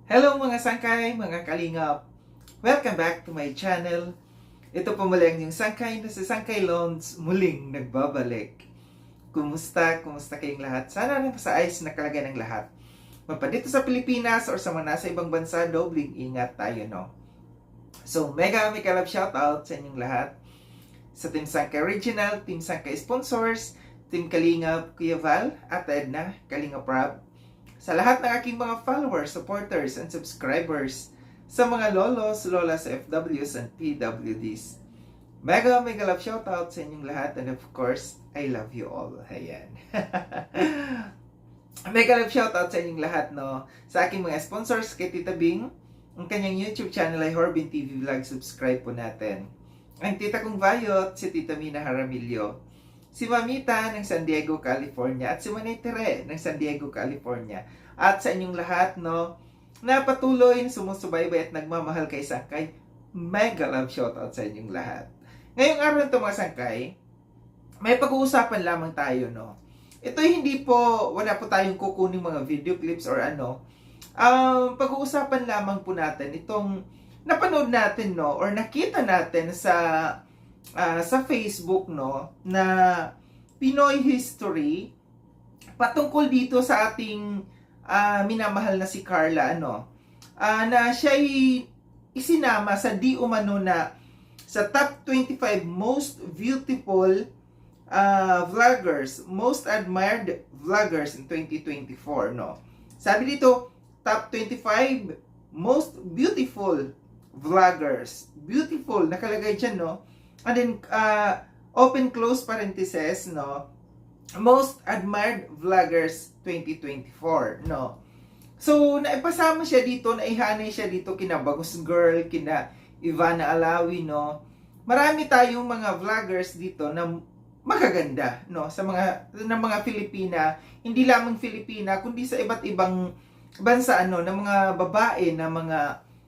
Hello mga sangkay, mga kalingap! Welcome back to my channel. Ito po muli ang yung sangkay na si Sangkay Loans muling nagbabalik. Kumusta? Kumusta kayong lahat? Sana na sa ayos na kalagayan ng lahat. Mapadito sa Pilipinas or sa mga nasa ibang bansa, dobling ingat tayo, no? So, mega love shoutout sa inyong lahat. Sa Team Sangkay Original, Team Sangkay Sponsors, Team Kalingap, Kuya Val, at Edna, Kalingap Rob, sa lahat ng aking mga followers, supporters, and subscribers, sa mga lolos, lolas, FWs, and PWDs. Mega love shoutout sa inyong lahat, and of course, I love you all. Ayan. Mega love shoutout sa inyong lahat, no? Sa aking mga sponsors, kay Tita Bing, ang kanyang YouTube channel ay Horbin TV Vlog, subscribe po natin. Ang tita kong Vayot, si Tita Mina Jaramillo, si Mamita ng San Diego, California, at si Manay Tere ng San Diego, California. At sa inyong lahat, no, na patuloy sumusubaybay at nagmamahal kay Sangkay, mega love shoutout sa inyong lahat. Ngayong araw nito mga Sangkay, may pag-uusapan lamang tayo, no. Ito hindi po, wala po tayong kukuning mga video clips or ano. Pag-uusapan lamang po natin itong napanood natin, no, or nakita natin sa Facebook, no, na Pinoy history patungkol dito sa ating minamahal na si Carla, ano, na siya'y isinama sa di umano na sa top 25 most beautiful vloggers, most admired vloggers in 2024, no. Sabi dito, top 25 most beautiful vloggers. Beautiful, nakalagay dyan, no. And then, open close parenthesis, no, most admired vloggers 2024, no. So, naipasama siya dito, naihanay siya dito kina Bagus Girl, kina Ivana Alawi, no. Marami tayong mga vloggers dito na magaganda, no, sa mga Filipina, hindi lamang Filipina, kundi sa iba't ibang bansa, ano, ng mga babae na mga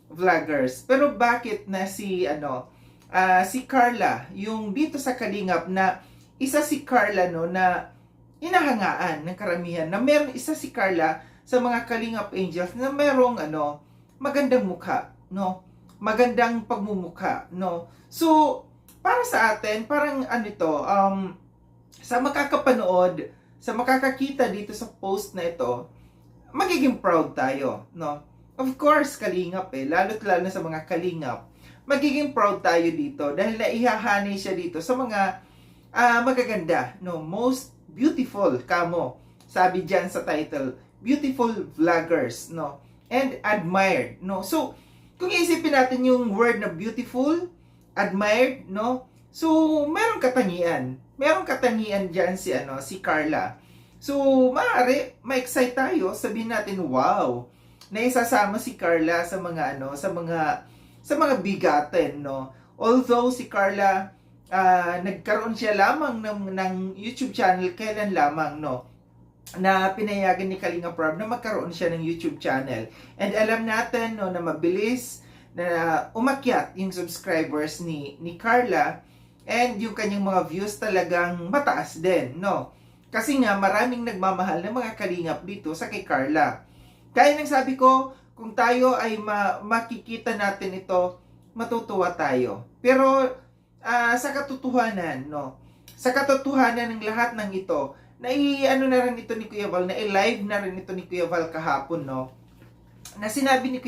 vloggers. Pero bakit na si Carla, yung dito sa Kalingap na isa si Carla, no, na hinahangaan ng karamihan, na meron isa si Carla sa mga Kalingap Angels na merong magandang mukha, no, magandang pagmumukha, no. So para sa atin, parang sa makakapanood, sa makakakita dito sa post na ito, magiging proud tayo, no. Of course, Kalingap lalo't lalo na sa mga Kalingap, magiging proud tayo dito dahil naihahanay siya dito sa mga magaganda, no, most beautiful kamo. Sabi diyan sa title, beautiful vloggers, no, and admired, no. So, kung isipin natin yung word na beautiful, admired, no, so merong katangian. Merong katangian diyan si Carla. So, maaari ma-excite tayo, sabihin natin, wow, na isasama si Carla sa mga bigatin, no. Although si Carla nagkaroon siya lamang ng YouTube channel kailan lamang, no, na pinayagan ni Kalinga Prab na magkaroon siya ng YouTube channel. And alam natin, no, na mabilis na umakyat yung subscribers ni Carla, and yung kanyang mga views talagang mataas din, no. Kasi nga maraming nagmamahal ng mga kalingap dito sa kay Carla. Kaya nang sabi ko, kung tayo ay makikita natin ito, matutuwa tayo. Pero sa katotohanan, no, sa katotohanan ng lahat ng ito, na na rin ito ni Kuya Val, na i-live na rin ito ni Kuya Val kahapon, no, na sinabi ni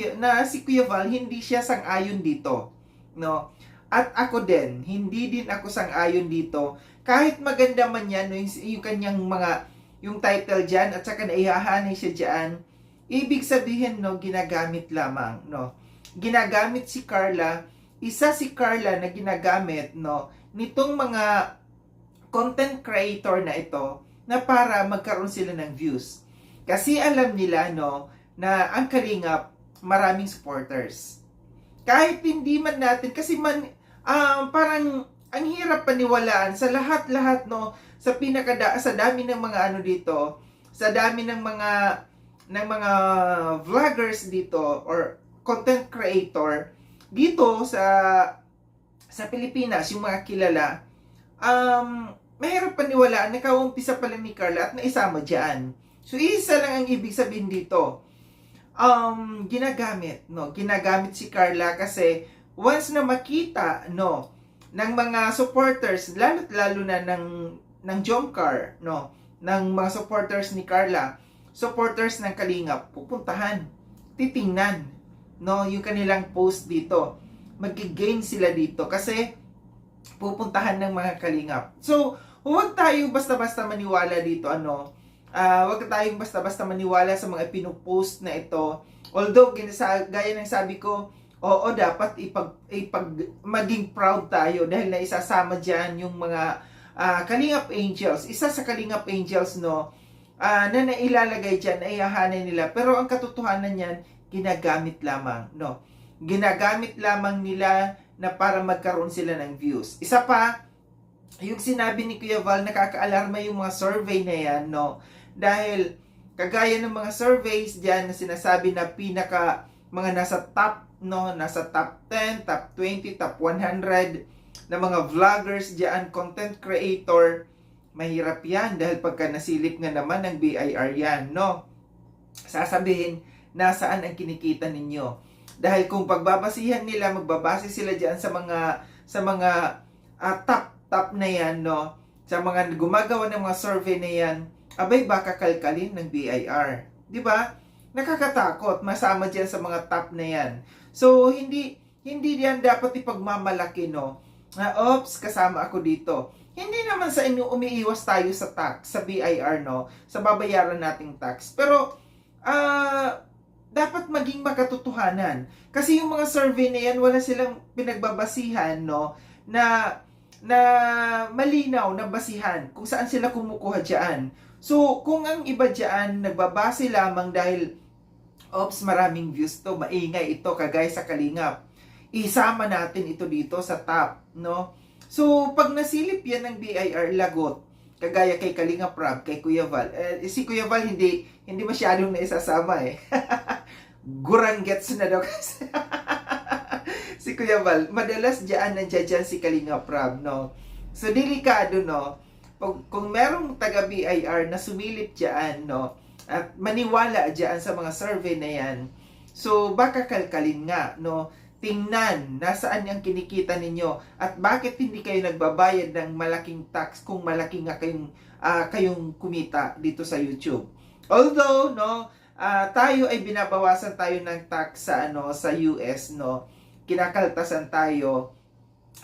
si Kuya Val, hindi siya sang-ayon dito, no. At ako din, hindi din ako sang-ayon dito. Kahit maganda man yan, no, yung kanyang yung title dyan, at saka naihahanay siya dyan, ibig sabihin, no, ginagamit lamang, no. Ginagamit si Carla, isa si Carla na ginagamit, no, nitong mga content creator na ito, na para magkaroon sila ng views. Kasi alam nila, no, na ang Kalingap, maraming supporters. Kahit hindi man natin, kasi parang ang hirap paniwalaan sa lahat-lahat, no, sa dami ng mga dito, sa dami ng mga vloggers dito or content creator dito sa Pilipinas, yung mga kilala, mahirap paniwalaan na kaumpisa pa lang ni Carla at naisama dyan. So isa lang ang ibig sabihin dito, ginagamit, no? Ginagamit si Carla kasi once na makita, no, ng mga supporters, lalo na ng Jomcar, no, ng mga supporters ni Carla, supporters ng Kalingap, pupuntahan, titingnan, no, yung kanilang post dito. Mag-gain sila dito kasi pupuntahan ng mga Kalingap. So, huwag tayong basta-basta maniwala dito, ano, huwag tayong basta-basta maniwala sa mga pinupost na ito. Although, gaya ng sabi ko, oo, dapat maging proud tayo dahil na isasama dyan yung mga Kalingap Angels. Isa sa Kalingap Angels, no, na nailalagay dyan, ay hahanay nila. Pero ang katotohanan yan, ginagamit lamang, no. Ginagamit lamang nila na para magkaroon sila ng views. Isa pa, yung sinabi ni Kuya Val, nakaka-alarma yung mga survey na yan, no? Dahil, kagaya ng mga surveys dyan na sinasabi na mga nasa top, no? Nasa top 10, top 20, top 100 na mga vloggers dyan, content creator, mahirap yan dahil pagka nasilip nga naman ng BIR yan, no? Sasabihin, nasaan ang kinikita ninyo? Dahil kung pagbabasihan nila, magbabase sila diyan sa mga top na yan, no? Sa mga gumagawa ng mga survey na yan, abay baka kalkalin ng BIR. 'Di ba? Nakakatakot masama diyan sa mga top na yan. So hindi diyan dapat ipagmamalaki, no? Oops, kasama ako dito. Hindi naman sa inyo umiiwas tayo sa tax, sa BIR, no? Sa babayaran nating tax. Pero dapat maging makatotohanan. Kasi yung mga survey na yan, wala silang pinagbabasihan, no, na malinaw na basihan kung saan sila kumukuha dyan. So, kung ang iba dyan, nagbabase lamang dahil, oops, maraming views to, maingay ito, kagaya sa Kalingap, isama natin ito dito sa top, no? So, pag nasilip yan ng BIR, lagot, kagaya kay Kalingap Rab, kay Kuya Val. Si Kuya Val hindi masyadong naisasama eh. Gurang gets na daw kasi. Si Kuya Val, madalas nandiyan si Kalingap Rab, no? So, delikado, no? Kung merong taga BIR na sumilip dyan, no? At maniwala dyan sa mga survey na yan, so, baka kalkalin nga, no? Tingnan, nasaan yung kinikita ninyo at bakit hindi kayo nagbabayad ng malaking tax kung malaki nga kayong kumita dito sa YouTube. Although, no, tayo ay binabawasan tayo ng tax sa US, no. Kinakaltasan tayo.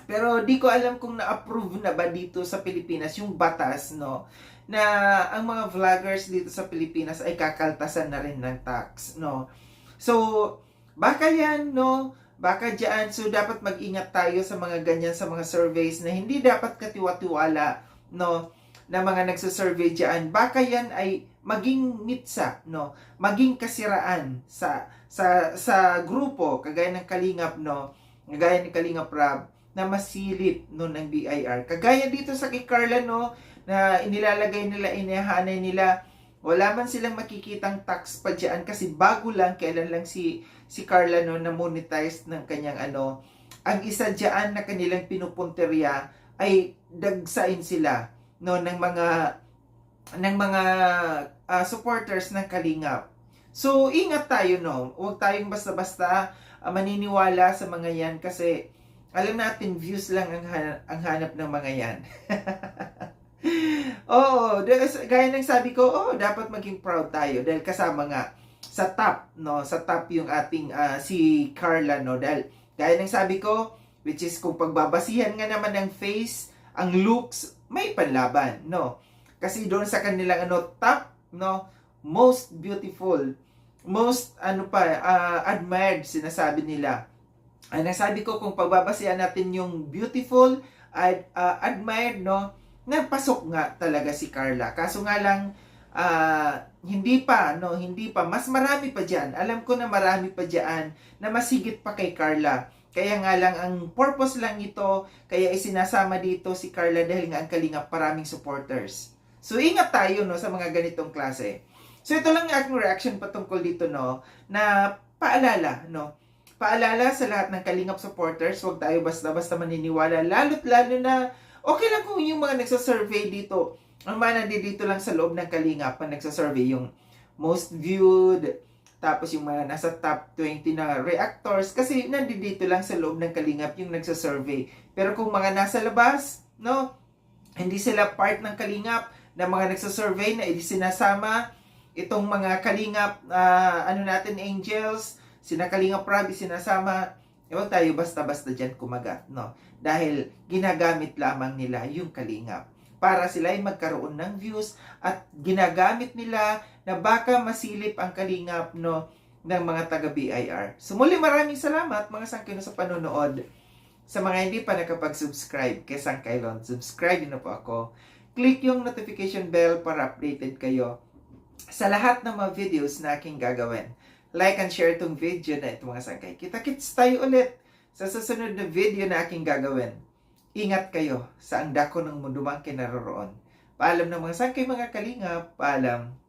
Pero di ko alam kung na-approve na ba dito sa Pilipinas yung batas, no, na ang mga vloggers dito sa Pilipinas ay kakaltasan na rin ng tax, no. So, baka yan, no, baka dyan. So, dapat mag-ingat tayo sa mga ganyan, sa mga surveys na hindi dapat katiwa-tiwala, no, na mga nagsasurvey dyan. Baka yan ay maging mitsa, no, maging kasiraan sa grupo, kagaya ng Kalingap, no, kagaya ni Kalingap Rab, na masilip, no, ng BIR. Kagaya dito sa kay Carla, no, na inilalagay nila, inihahanay nila, wala man silang makikitang tax pa dyan kasi bago lang, kailan lang si Carla, no, na monetize ng kanyang ang isa dyan na kanilang pinupunteriya ay dagsain sila, no, ng mga supporters ng Kalingap. So, ingat tayo, no. Huwag tayong basta-basta maniniwala sa mga yan kasi alam natin views lang ang hanap ng mga yan. Oo, gaya ng sabi ko, dapat maging proud tayo dahil kasama nga sa top, no, sa top yung ating si Carla, no, dahil gaya ng sabi ko, which is kung pagbabasihan nga naman ng face, ang looks, may panlaban, no. Kasi doon sa kanilang top, no, most beautiful, most admired sinasabi nila. Nasabi ko kung pagbabasihan natin yung beautiful admired, no, napasok nga talaga si Carla. Kaso nga lang, hindi pa, mas marami pa dyan. Alam ko na marami pa dyan na masigit pa kay Carla. Kaya nga lang, ang purpose lang ito, kaya isinasama dito si Carla dahil nga ang Kalingap maraming supporters. So, ingat tayo, no, sa mga ganitong klase. So, ito lang yung aking reaction patungkol dito, no, na paalala, no, paalala sa lahat ng Kalingap supporters, huwag tayo basta-basta maniniwala, lalo na okay lang kung yung mga nagsasurvey dito, ang mga nandito lang sa loob ng Kalingap, ang nagsasurvey, yung most viewed, tapos yung mga nasa top 20 na reactors, kasi nandito lang sa loob ng Kalingap yung nagsasurvey. Pero kung mga nasa labas, no, hindi sila part ng Kalingap, na mga nagsasurvey na sinasama itong mga Kalingap, natin, angels, sina Kalingap Rob, sinasama, huwag tayo basta-basta dyan kumagat, no? Dahil ginagamit lamang nila yung Kalingap para sila ay magkaroon ng views at ginagamit nila na baka masilip ang Kalingap, no, ng mga taga-BIR. So muli maraming salamat mga sangkay sa panonood. Sa mga hindi pa nakapag-subscribe kay Sangkailon, subscribe na po ako. Click yung notification bell para updated kayo sa lahat ng mga videos na aking gagawin. Like and share itong video na ito mga sangkay. Kita-kits tayo ulit sa susunod na video na aking gagawin. Ingat kayo sa ang dako ng mundo mang kinaroroon. Paalam ng mga sangkay mga Kalingap. Paalam.